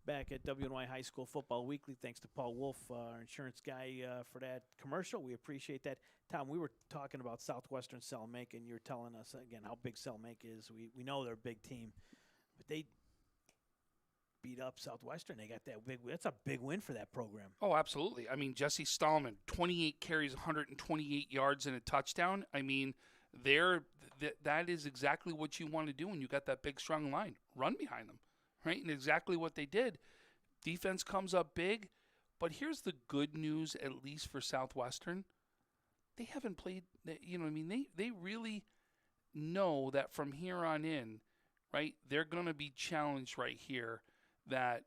back at WNY High School Football Weekly. Thanks to Paul Wolf, our insurance guy, for that commercial. We appreciate that. Tom, we were talking about Southwestern Salamanca, and you were telling us, again, how big Salamanca is. We know they're a big team, but they beat up Southwestern. They got that big – that's a big win for that program. Oh, absolutely. I mean, Jesse Stallman, 28 carries, 128 yards, and a touchdown. I mean, that is exactly what you want to do when you got that big, strong line. Run behind them, right? And exactly what they did. Defense comes up big, but here's the good news, at least for Southwestern. They haven't played – they really know that from here on in, right, they're going to be challenged right here, that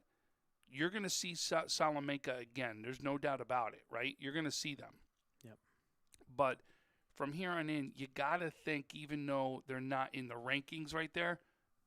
you're going to see Salamanca again. There's no doubt about it, right? You're going to see them. Yep. But from here on in, you got to think, even though they're not in the rankings right there,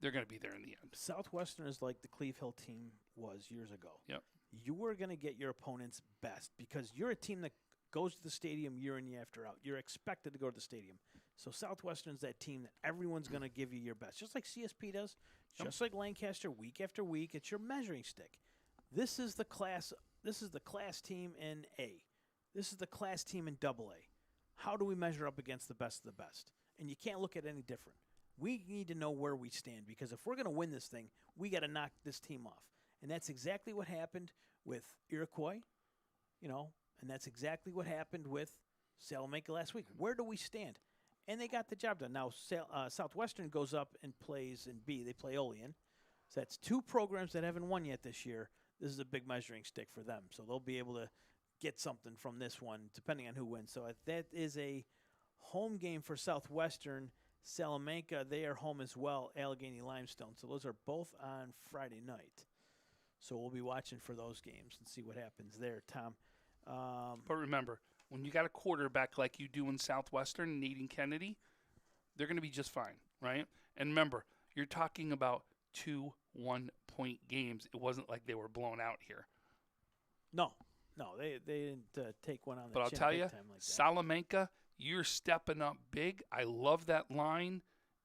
they're going to be there in the end. Southwestern is like the Cleve Hill team was years ago. Yep. You are going to get your opponent's best because you're a team that goes to the stadium year in, year after out. You're expected to go to the stadium. So Southwestern's that team that everyone's going to give you your best, just like CSP does, just like Lancaster week after week. It's your measuring stick. This is the class team in A. This is the class team in Double A. How do we measure up against the best of the best? And you can't look at any different. We need to know where we stand because if we're going to win this thing, we got to knock this team off. And that's exactly what happened with Iroquois, and that's exactly what happened with Salamanca last week. Where do we stand? And they got the job done. Now, Southwestern goes up and plays in B. They play Olean. So that's two programs that haven't won yet this year. This is a big measuring stick for them. So they'll be able to get something from this one, depending on who wins. So that is a home game for Southwestern. Salamanca, they are home as well, Allegheny Limestone. So those are both on Friday night. So we'll be watching for those games and see what happens there, Tom. But remember, when you got a quarterback like you do in Southwestern, Nathan Kennedy, they're going to be just fine, right? And remember, you're talking about 2 one-point games. It wasn't like they were blown out here. No, they didn't take one on the But I'll chin tell big you, time like that. Salamanca, you're stepping up big. I love that line,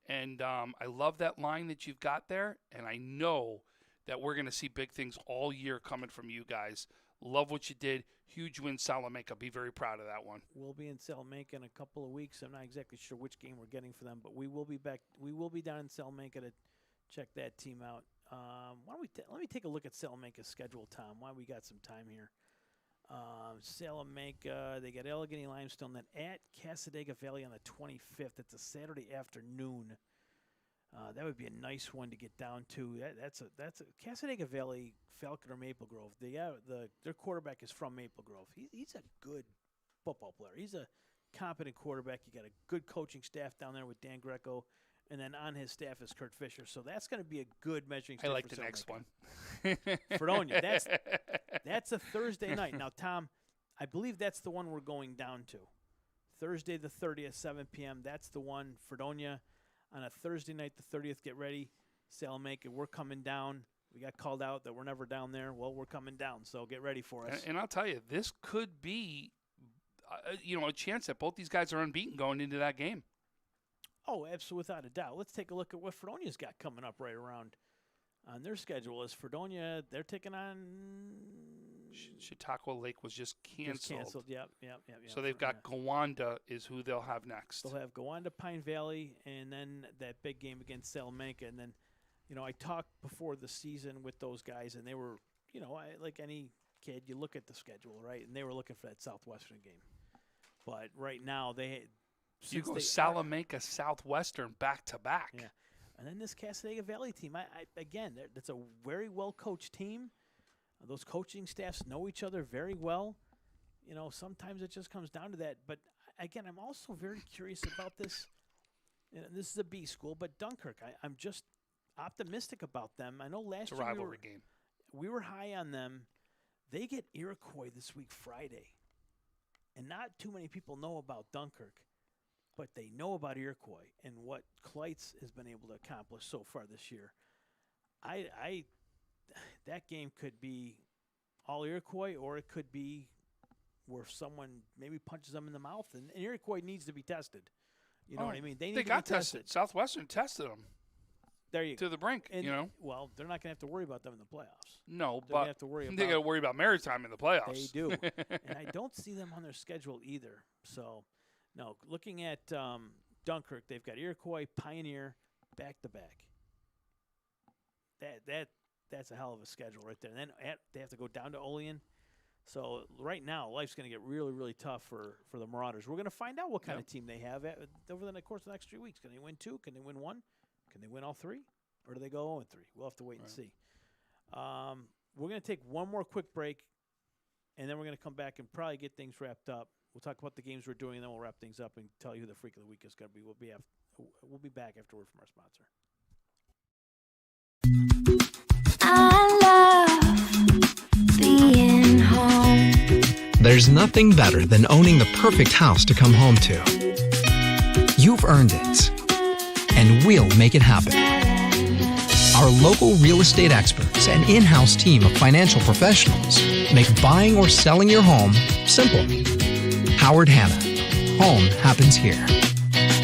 and I love that line that you've got there, and I know that we're going to see big things all year coming from you guys. Love what you did. Huge win, Salamanca. Be very proud of that one. We'll be in Salamanca in a couple of weeks. I'm not exactly sure which game we're getting for them, but we will be back. We will be down in Salamanca to check that team out. Let me take a look at Salamanca's schedule, Tom, while we got some time here. Salamanca, they got Allegheny Limestone, then at Casadega Valley on the 25th. It's a Saturday afternoon. That would be a nice one to get down to. That's a Casadega Valley, Falcon or Maple Grove. Their quarterback is from Maple Grove. He's a good football player. He's a competent quarterback. You got a good coaching staff down there with Dan Greco, and then on his staff is Kurt Fisher. So that's going to be a good measuring stick. I like for the next one. Fredonia. That's a Thursday night. Now, Tom, I believe that's the one we're going down to. Thursday the 30th, 7 p.m. That's the one. Fredonia. On a Thursday night, the 30th, get ready. Salamanca, we're coming down. We got called out that we're never down there. Well, we're coming down, so get ready for us. And I'll tell you, this could be, a chance that both these guys are unbeaten going into that game. Oh, absolutely, without a doubt. Let's take a look at what Fredonia's got coming up right around on their schedule. Is Fredonia, they're taking on Chautauqua Lake was just canceled. Yep. So they've got Gowanda is who they'll have next. They'll have Gowanda, Pine Valley, and then that big game against Salamanca. And then, I talked before the season with those guys, and they were, like any kid, you look at the schedule, right? And they were looking for that Southwestern game. But right now, you go Salamanca, Southwestern back-to-back. Yeah. And then this Casadega Valley team, again, that's a very well-coached team. Those coaching staffs know each other very well. Sometimes it just comes down to that. But, again, I'm also very curious about this. This is a B school, but Dunkirk, I'm just optimistic about them. I know last year it's a rivalry game. We were high on them. They get Iroquois this week Friday. And not too many people know about Dunkirk. But they know about Iroquois and what Kleitz has been able to accomplish so far this year. That game could be all Iroquois, or it could be where someone maybe punches them in the mouth, and Iroquois needs to be tested. You know what I mean? They got tested. Southwestern tested them. There you to the brink. And, you know. Well, they're not going to have to worry about them in the playoffs. No, They're going but to have to worry they about. got to worry about Maritime in the playoffs. They do, and I don't see them on their schedule either. So, no. Looking at Dunkirk, they've got Iroquois, Pioneer, back to back. That's a hell of a schedule right there. And then they have to go down to Olean. So right now, life's going to get really, really tough for the Marauders. We're going to find out what kind of team they have over the course of the next 3 weeks. Can they win 2? Can they win 1? Can they win all 3? Or do they go 0-3? We'll have to wait and see. We're going to take one more quick break, and then we're going to come back and probably get things wrapped up. We'll talk about the games we're doing, and then we'll wrap things up and tell you who the Freak of the Week is going to be. We'll be back afterward from our sponsor. I love being home. There's nothing better than owning the perfect house to come home to. You've earned it, and we'll make it happen. Our local real estate experts and in-house team of financial professionals make buying or selling your home simple. Howard Hanna. Home happens here.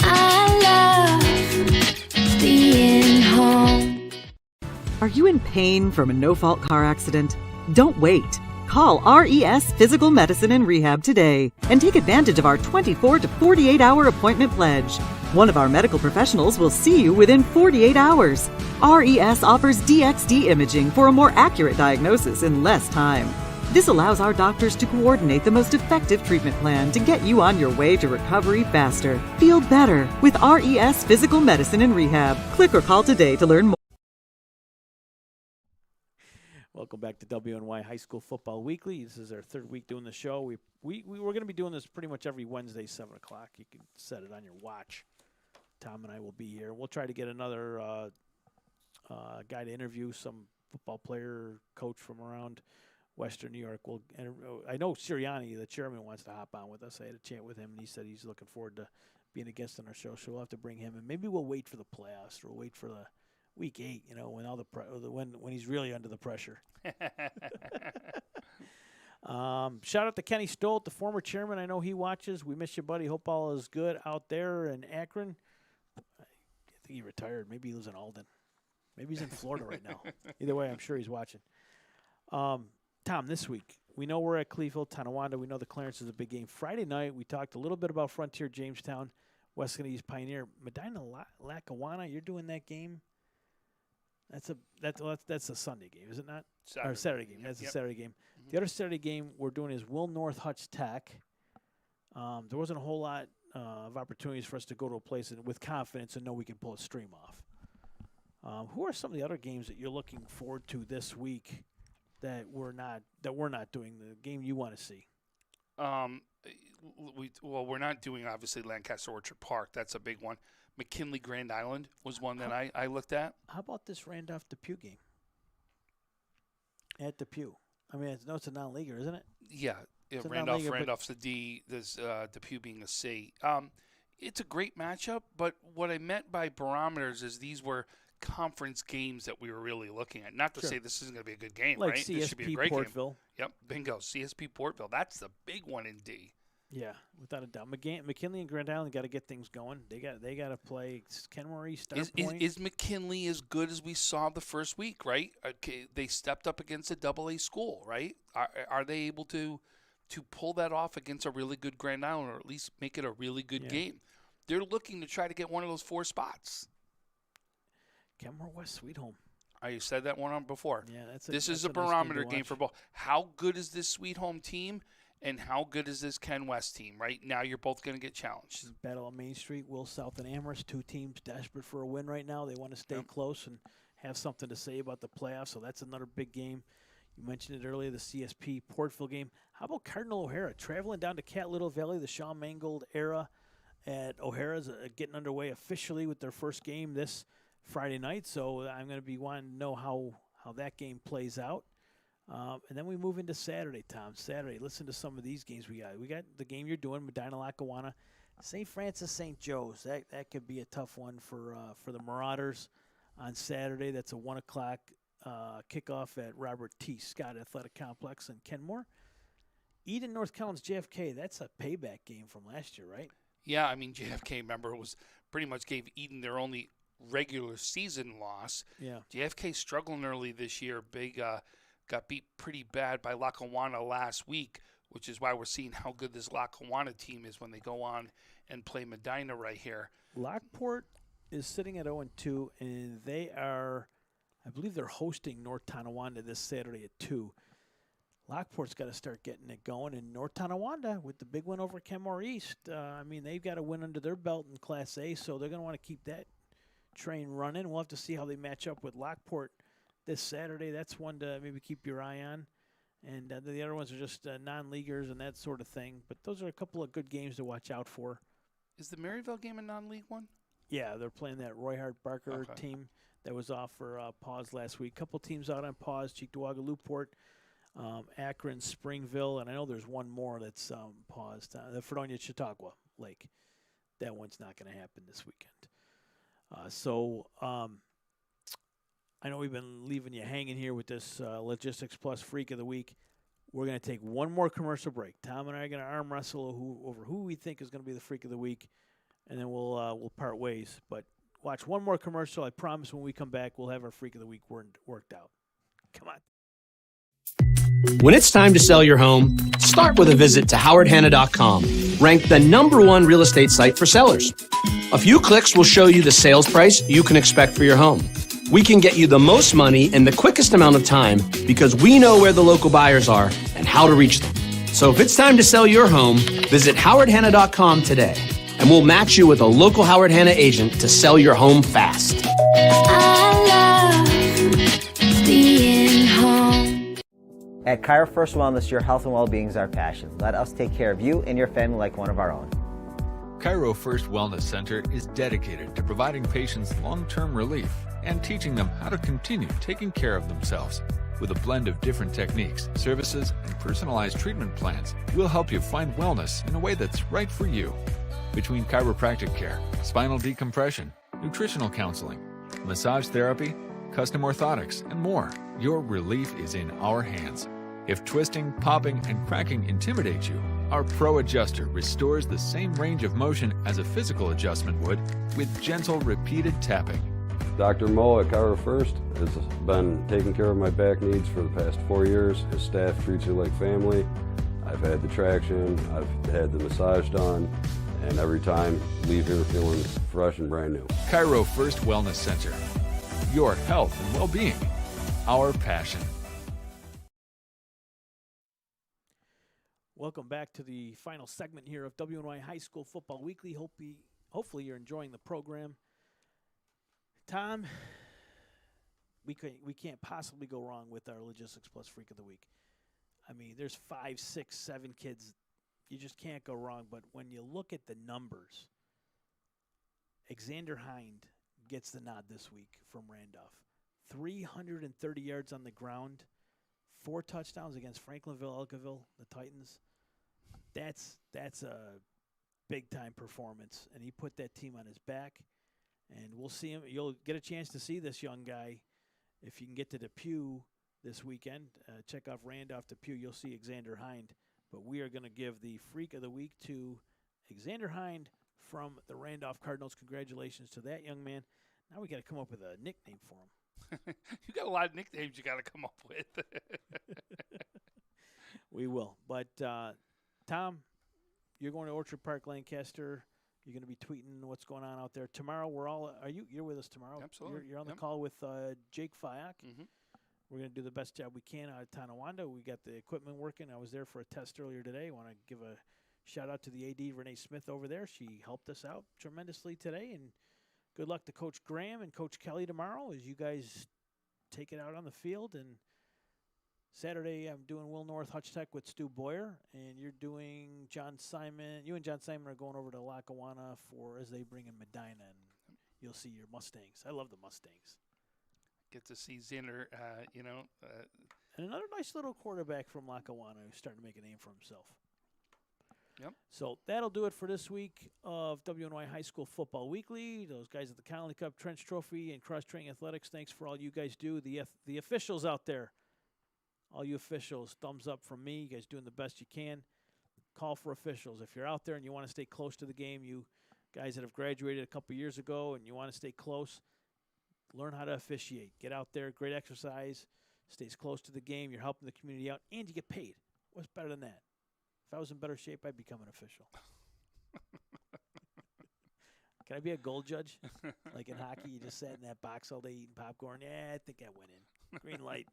I love being home. Are you in pain from a no-fault car accident? Don't wait. Call RES Physical Medicine and Rehab today and take advantage of our 24 to 48-hour appointment pledge. One of our medical professionals will see you within 48 hours. RES offers DXD imaging for a more accurate diagnosis in less time. This allows our doctors to coordinate the most effective treatment plan to get you on your way to recovery faster. Feel better with RES Physical Medicine and Rehab. Click or call today to learn more. Welcome back to WNY High School Football Weekly. This is our third week doing the show. We're going to be doing this pretty much every Wednesday, 7 o'clock. You can set it on your watch. Tom and I will be here. We'll try to get another guy to interview, some football player, coach from around Western New York. I know Sirianni, the chairman, wants to hop on with us. I had a chat with him, and he said he's looking forward to being a guest on our show. So we'll have to bring him in. Maybe we'll wait for the playoffs, or we'll wait for the Week 8, when all when he's really under the pressure. Shout out to Kenny Stolt, the former chairman. I know he watches. We miss you, buddy. Hope all is good out there in Akron. I think he retired. Maybe he lives in Alden. Maybe he's in Florida right now. Either way, I'm sure he's watching. Tom, this week, we know we're at Cleveland, Tonawanda. We know the Clarence is a big game. Friday night, we talked a little bit about Frontier Jamestown, West Indies Pioneer. Medina Lackawanna, you're doing that game? That's a Sunday game, is it not? Saturday. Or Saturday game. That's a Saturday game. Mm-hmm. The other Saturday game we're doing is Will North Hutch Tech. There wasn't a whole lot of opportunities for us to go to a place with confidence and know we can pull a stream off. Who are some of the other games that you're looking forward to this week that we're not doing? The game you want to see? We're not doing obviously Lancaster Orchard Park. That's a big one. McKinley Grand Island was one that I looked at. How about this Randolph Depew game? At Depew. I mean, it's a non-leaguer, isn't it? Yeah. Randolph's a D. There's Depew being a C. It's a great matchup, but what I meant by barometers is these were conference games that we were really looking at. Not to say this isn't going to be a good game, like right? CSP this should be a great Portville. Game. Yep, bingo. CSP Portville. That's the big one in D. Yeah, without a doubt. McKinley and Grand Island got to get things going. They got to play Kenmore East. Is McKinley as good as we saw the first week? Right? Okay, they stepped up against a AA school. Right? Are they able to pull that off against a really good Grand Island, or at least make it a really good game? They're looking to try to get one of those 4 spots. Kenmore West Sweet Home. I said that one on before. Yeah, this is a barometer game for both. How good is this Sweet Home team? And how good is this Ken West team? Right now, you're both going to get challenged. Battle on Main Street, Will South and Amherst, 2 teams desperate for a win right now. They want to stay close and have something to say about the playoffs, so that's another big game. You mentioned it earlier, the CSP Portville game. How about Cardinal O'Hara traveling down to Cat Little Valley, the Shawn Mangold era at O'Hara's getting underway officially with their first game this Friday night, so I'm going to be wanting to know how that game plays out. And then we move into Saturday, Tom. Saturday, listen to some of these games we got. We got the game you're doing, Medina Lackawanna, St. Francis St. Joe's. That could be a tough one for the Marauders on Saturday. That's a 1 o'clock kickoff at Robert T. Scott Athletic Complex in Kenmore. Eden North Collins JFK. That's a payback game from last year, right? Yeah, I mean JFK. Remember, was pretty much gave Eden their only regular season loss. Yeah. JFK struggling early this year. Big got beat pretty bad by Lackawanna last week, which is why we're seeing how good this Lackawanna team is when they go on and play Medina right here. Lockport is sitting at 0-2, and they are, I believe they're hosting North Tonawanda this Saturday at 2. Lockport's got to start getting it going, and North Tonawanda with the big win over Kenmore East. I mean, they've got a win under their belt in Class A, so they're going to want to keep that train running. We'll have to see how they match up with Lockport this Saturday. That's one to maybe keep your eye on. And the other ones are just non-leaguers and that sort of thing. But those are a couple of good games to watch out for. Is the Maryville game a non-league one? Yeah, they're playing that Roy Hart Barker team that was off for pause last week. Couple teams out on pause: Cheektowaga, Newport, Akron, Springville, and I know there's one more that's paused. The Fredonia Chautauqua Lake. That one's not going to happen this weekend. So I know we've been leaving you hanging here with this Logistics Plus Freak of the Week. We're going to take one more commercial break. Tom and I are going to arm wrestle over who we think is going to be the Freak of the Week, and then we'll part ways. But watch one more commercial. I promise when we come back, we'll have our Freak of the Week worked out. Come on. When it's time to sell your home, start with a visit to howardhanna.com, ranked the #1 real estate site for sellers. A few clicks will show you the sales price you can expect for your home. We can get you the most money in the quickest amount of time because we know where the local buyers are and how to reach them. So if it's time to sell your home, visit howardhanna.com today, and we'll match you with a local Howard Hanna agent to sell your home fast. I love being home. At Cairo First Wellness, your health and well-being is our passion. Let us take care of you and your family like one of our own. Cairo First Wellness Center is dedicated to providing patients long-term relief and teaching them how to continue taking care of themselves. With a blend of different techniques, services, and personalized treatment plans, we'll help you find wellness in a way that's right for you. Between chiropractic care, spinal decompression, nutritional counseling, massage therapy, custom orthotics, and more, your relief is in our hands. If twisting, popping, and cracking intimidate you, our Pro Adjuster restores the same range of motion as a physical adjustment would with gentle, repeated tapping. Dr. Mo at Cairo First has been taking care of my back needs for the past 4 years. His staff treats you like family. I've had the traction, I've had the massage done, and every time leave here feeling fresh and brand new. Cairo First Wellness Center. Your health and well-being. Our passion. Welcome back to the final segment here of WNY High School Football Weekly. Hopefully you're enjoying the program. Tom, we can't possibly go wrong with our Logistics Plus Freak of the Week. I mean, there's 5, 6, 7 kids. You just can't go wrong. But when you look at the numbers, Xander Hind gets the nod this week from Randolph. 330 yards on the ground, 4 touchdowns against Franklinville, Elkaville, the Titans. That's a big-time performance, and he put that team on his back. And we'll see him. You'll get a chance to see this young guy if you can get to Depew this weekend. Check off Randolph Depew. You'll see Xander Hind. But we are going to give the Freak of the Week to Xander Hind from the Randolph Cardinals. Congratulations to that young man. Now we got to come up with a nickname for him. You got a lot of nicknames you got to come up with. We will. But, Tom, you're going to Orchard Park, Lancaster. You're going to be tweeting what's going on out there. Tomorrow, you're with us tomorrow? Absolutely. You're on the call with Jake Fyock. Mm-hmm. We're going to do the best job we can out of Tonawanda. We got the equipment working. I was there for a test earlier today. I want to give a shout-out to the AD, Renee Smith, over there. She helped us out tremendously today. And good luck to Coach Graham and Coach Kelly tomorrow as you guys take it out on the field. And Saturday, I'm doing Will North Hutch Tech with Stu Boyer, and you're doing John Simon. You and John Simon are going over to Lackawanna as they bring in Medina, and you'll see your Mustangs. I love the Mustangs. Get to see Xander, and another nice little quarterback from Lackawanna who's starting to make a name for himself. Yep. So that'll do it for this week of WNY High School Football Weekly. Those guys at the Connolly Cup, Trench Trophy, and Cross Training Athletics, thanks for all you guys do. The officials out there. All you officials, thumbs up from me. You guys doing the best you can. Call for officials. If you're out there and you want to stay close to the game, you guys that have graduated a couple years ago and you want to stay close, learn how to officiate. Get out there, great exercise, stays close to the game, you're helping the community out, and you get paid. What's better than that? If I was in better shape, I'd become an official. Can I be a goal judge? Like in hockey, you just sat in that box all day eating popcorn. Yeah, I think I went in. Green light.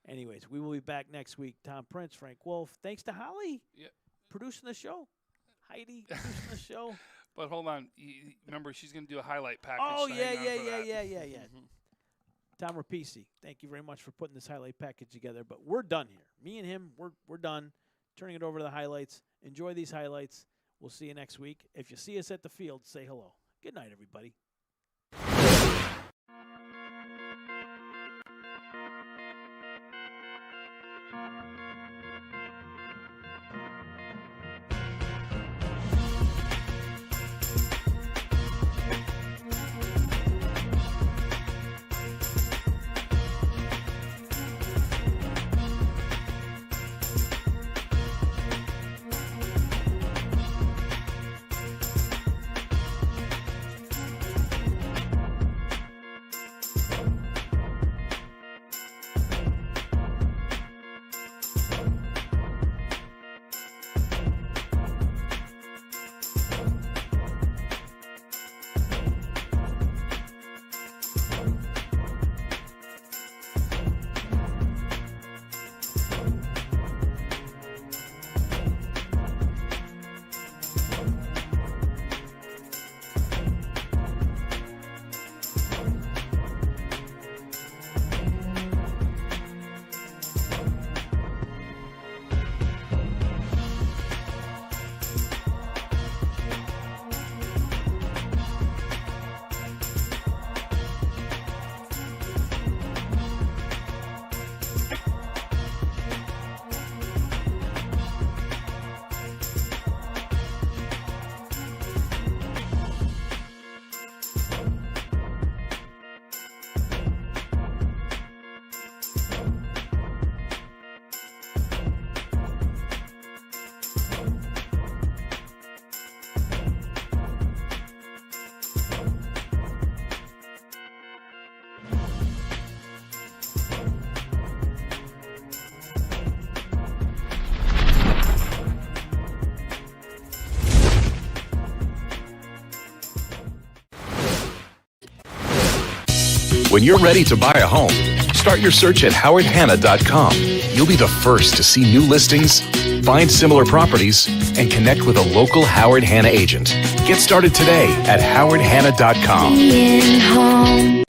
Anyways, we will be back next week. Tom Prince, Frank Wolf. Thanks to Holly producing the show. Heidi producing the show. But hold on. Remember, she's going to do a highlight package. Oh, so yeah. Mm-hmm. Tom Rapisi, thank you very much for putting this highlight package together. But we're done here. Me and him, we're done. Turning it over to the highlights. Enjoy these highlights. We'll see you next week. If you see us at the field, say hello. Good night, everybody. When you're ready to buy a home, start your search at howardhanna.com. You'll be the first to see new listings, find similar properties, and connect with a local Howard Hanna agent. Get started today at howardhanna.com. Being home.